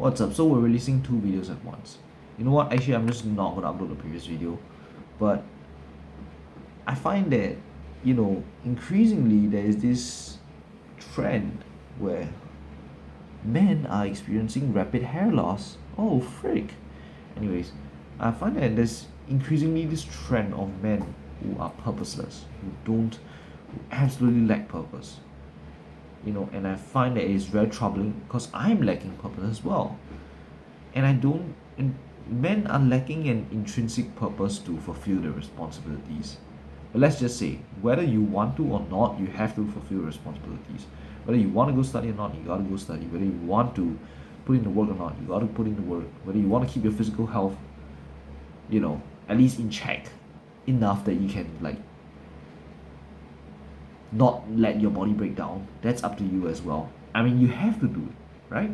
What's up? So we're releasing 2 videos at once. You know what? Actually, I'm just not gonna upload the previous video, but I find that, increasingly there is this trend where men are experiencing rapid hair loss. Oh, frick. Anyways, I find that there's increasingly this trend of men who are purposeless, who absolutely lack purpose. And I find that it's very troubling because I'm lacking purpose as well. And men are lacking an intrinsic purpose to fulfill their responsibilities. But let's just say, whether you want to or not, you have to fulfill responsibilities. Whether you want to go study or not, you gotta go study. Whether you want to put in the work or not, you gotta put in the work. Whether you want to keep your physical health, at least in check enough that you can not let your body break down. That's up to you as well. I mean, you have to do it, right?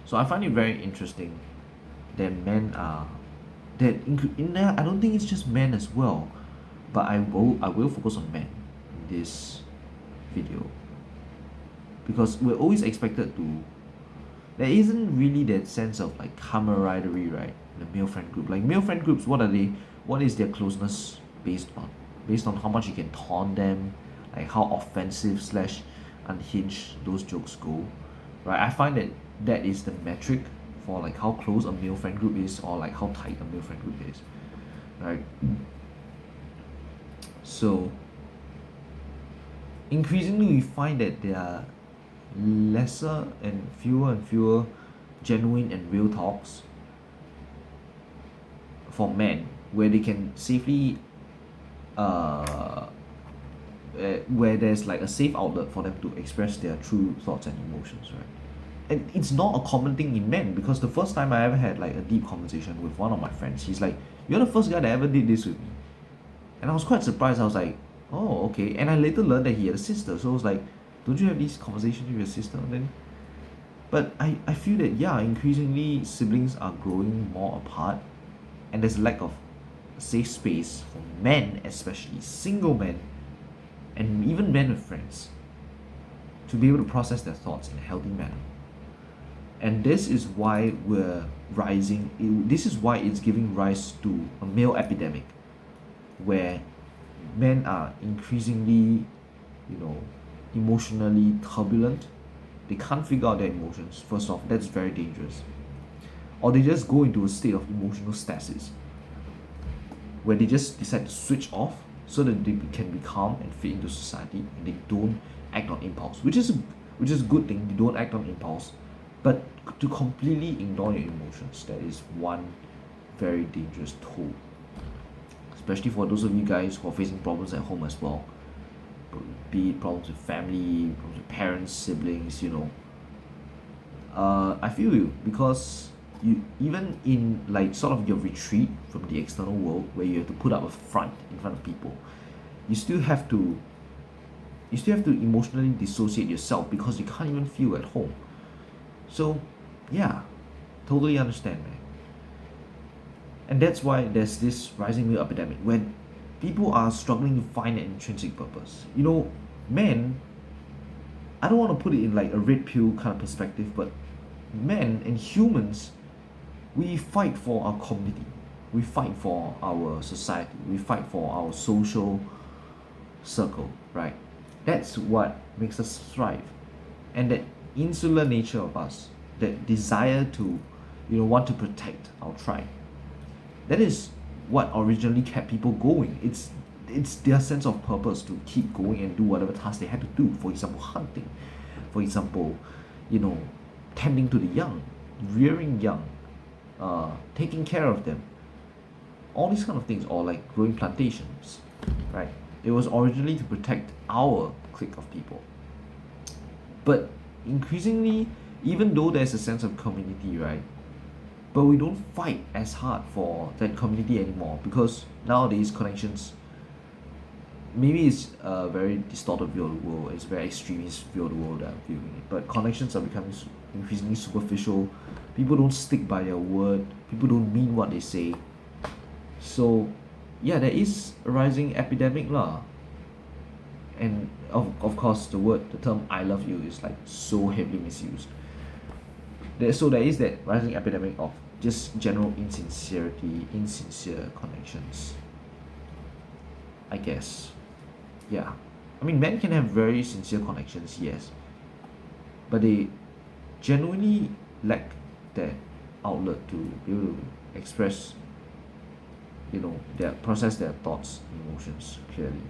So I find it very interesting that men are in there. I don't think it's just men as well, but I will focus on men in this video because we're always expected to. There isn't really that sense of camaraderie, right? The male friend group, male friend groups, what are they? What is their closeness based on? Based on how much you can taunt them, how offensive / unhinged those jokes go, right? I find that is the metric for how close a male friend group is, or how tight a male friend group is, right? So increasingly we find that there are lesser and fewer genuine and real talks for men where they can safely where there's a safe outlet for them to express their true thoughts and emotions, right? And it's not a common thing in men, because the first time I ever had a deep conversation with one of my friends, he's like, "You're the first guy that ever did this with me." And I was quite surprised. I was like, "Oh, okay." And I later learned that he had a sister, so I was like, "Don't you have these conversations with your sister?" But I feel that, yeah, increasingly siblings are growing more apart, and there's a lack of safe space for men, especially single men, and even men with friends, to be able to process their thoughts in a healthy manner. And this is why this is why it's giving rise to a male epidemic, where men are increasingly, emotionally turbulent. They can't figure out their emotions. First off, that's very dangerous. Or they just go into a state of emotional stasis, where they just decide to switch off so that they can be calm and fit into society, and they don't act on impulse, which is a good thing. You don't act on impulse, but to completely ignore your emotions, that is one very dangerous tool, especially for those of you guys who are facing problems at home as well, be it problems with family, problems with parents, siblings. I feel you, because you, even in sort of your retreat from the external world, where you have to put up a front in front of people, you still have to emotionally dissociate yourself, because you can't even feel at home. So yeah, totally understand, man. And that's why there's this rising male epidemic, when people are struggling to find an intrinsic purpose. Men, I don't want to put it in a red pill kind of perspective, but men and humans, we fight for our community, we fight for our society, we fight for our social circle, right? That's what makes us thrive. And that insular nature of us, that desire to want to protect our tribe, that is what originally kept people going. It's their sense of purpose to keep going and do whatever task they had to do. For example, hunting. For example, tending to the young, rearing young, taking care of them, all these kind of things, or growing plantations, right? It was originally to protect our clique of people. But increasingly, even though there's a sense of community, right, but we don't fight as hard for that community anymore, because nowadays connections, maybe it's a very distorted view of the world, it's a very extremist view of the world that I'm viewing it, but connections are becoming increasingly superficial. People don't stick by their word, people don't mean what they say. So yeah, there is a rising epidemic lah. And of course, the term "I love you" is so heavily misused. there is that rising epidemic of just general insincerity, insincere connections, I guess. Yeah. I mean, men can have very sincere connections, yes, but they genuinely lack that outlet to be able to express, their process their thoughts, emotions clearly.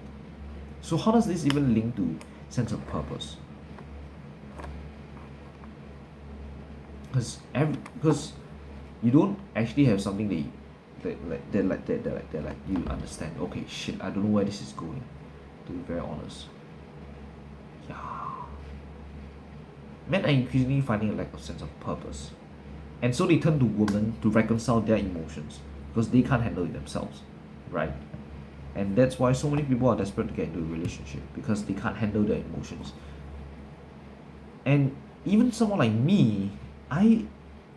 So how does this even link to sense of purpose? Because you don't actually have something that you understand. Okay, shit, I don't know where this is going. To be very honest, yeah, men are increasingly finding a lack of sense of purpose, and so they turn to women to reconcile their emotions because they can't handle it themselves, right? And that's why so many people are desperate to get into a relationship because they can't handle their emotions. And even someone like me, I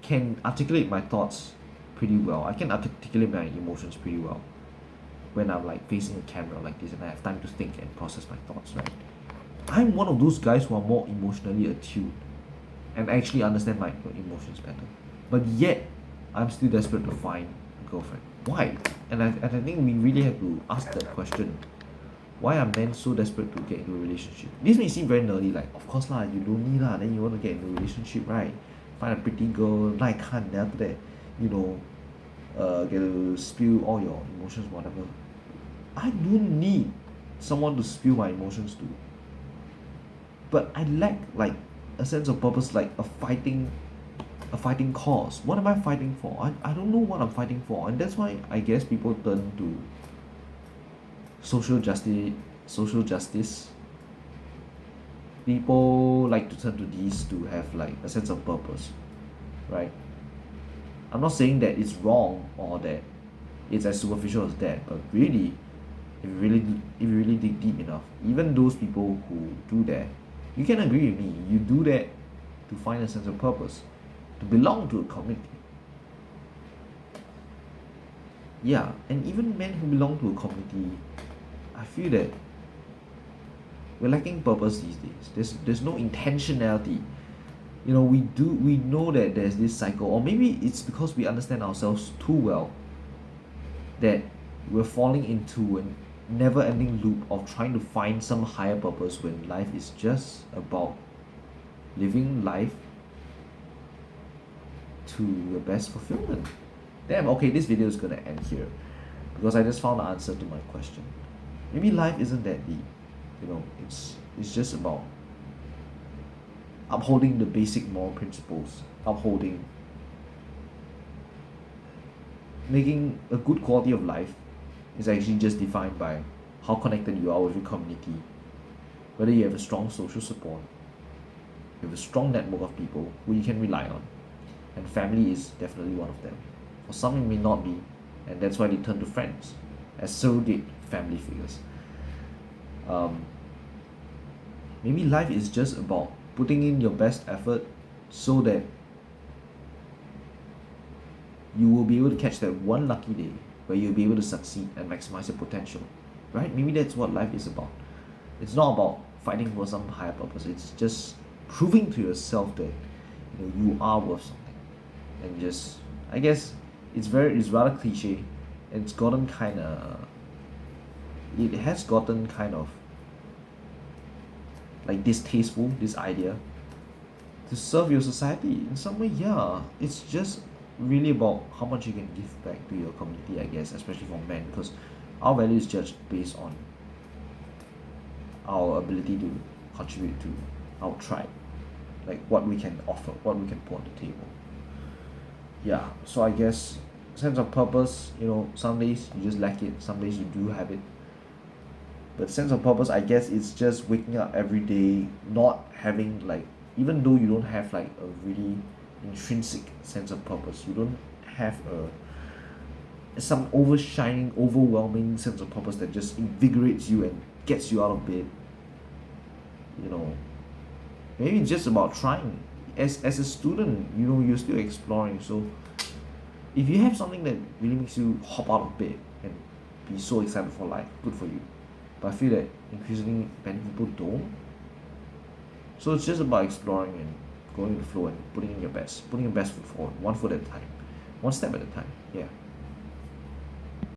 can articulate my thoughts pretty well. I can articulate my emotions pretty well when I'm like facing a camera like this and I have time to think and process my thoughts, right? I'm one of those guys who are more emotionally attuned and actually understand my emotions better. But yet, I'm still desperate to find a girlfriend. Why? And I think we really have to ask that question. Why are men so desperate to get into a relationship? This may seem very nerdy, like, of course lah, you lonely lah, then you want to get into a relationship, right? Find a pretty girl, like can, then after that, get to spill all your emotions, whatever. I don't need someone to spill my emotions to. But I lack like a sense of purpose, like a fighting cause. What am I fighting for? I don't know what I'm fighting for, and that's why I guess people turn to social justice. People like to turn to these to have like a sense of purpose, right? I'm not saying that it's wrong or that it's as superficial as that, but really, if you really dig deep enough, even those people who do that, you can agree with me, you do that to find a sense of purpose, to belong to a community. Yeah, and even men who belong to a community, I feel that we're lacking purpose these days. There's no intentionality. We know that there's this cycle, or maybe it's because we understand ourselves too well that we're falling into a never-ending loop of trying to find some higher purpose when life is just about living life to your best fulfillment. Damn, okay, this video is gonna end here because I just found the answer to my question. Maybe life isn't that deep. It's just about upholding the basic moral principles, making a good quality of life is actually just defined by how connected you are with your community, whether you have a strong social support, you have a strong network of people who you can rely on, and family is definitely one of them. For some, it may not be, and that's why they turn to friends as surrogate family figures. Maybe life is just about putting in your best effort so that you will be able to catch that one lucky day where you'll be able to succeed and maximize your potential, right? Maybe that's what life is about. It's not about fighting for some higher purpose. It's just proving to yourself that you are worth something. And just, I guess it's rather cliche, and it has gotten kind of like distasteful, this idea to serve your society in some way. Yeah, it's just really about how much you can give back to your community, I guess, especially for men, because our value is judged based on our ability to contribute to our tribe, like what we can offer, what we can put on the table. Yeah, so I guess sense of purpose, some days you just lack it, some days you do have it. But sense of purpose, I guess, it's just waking up every day, not having like, even though you don't have like a really intrinsic sense of purpose, you don't have some overshining, overwhelming sense of purpose that just invigorates you and gets you out of bed. Maybe it's just about trying. As a student, you're still exploring. So if you have something that really makes you hop out of bed and be so excited for life, good for you. But I feel that increasingly many people don't. So it's just about exploring and going with the flow and putting in your best foot forward, one foot at a time, one step at a time. Yeah.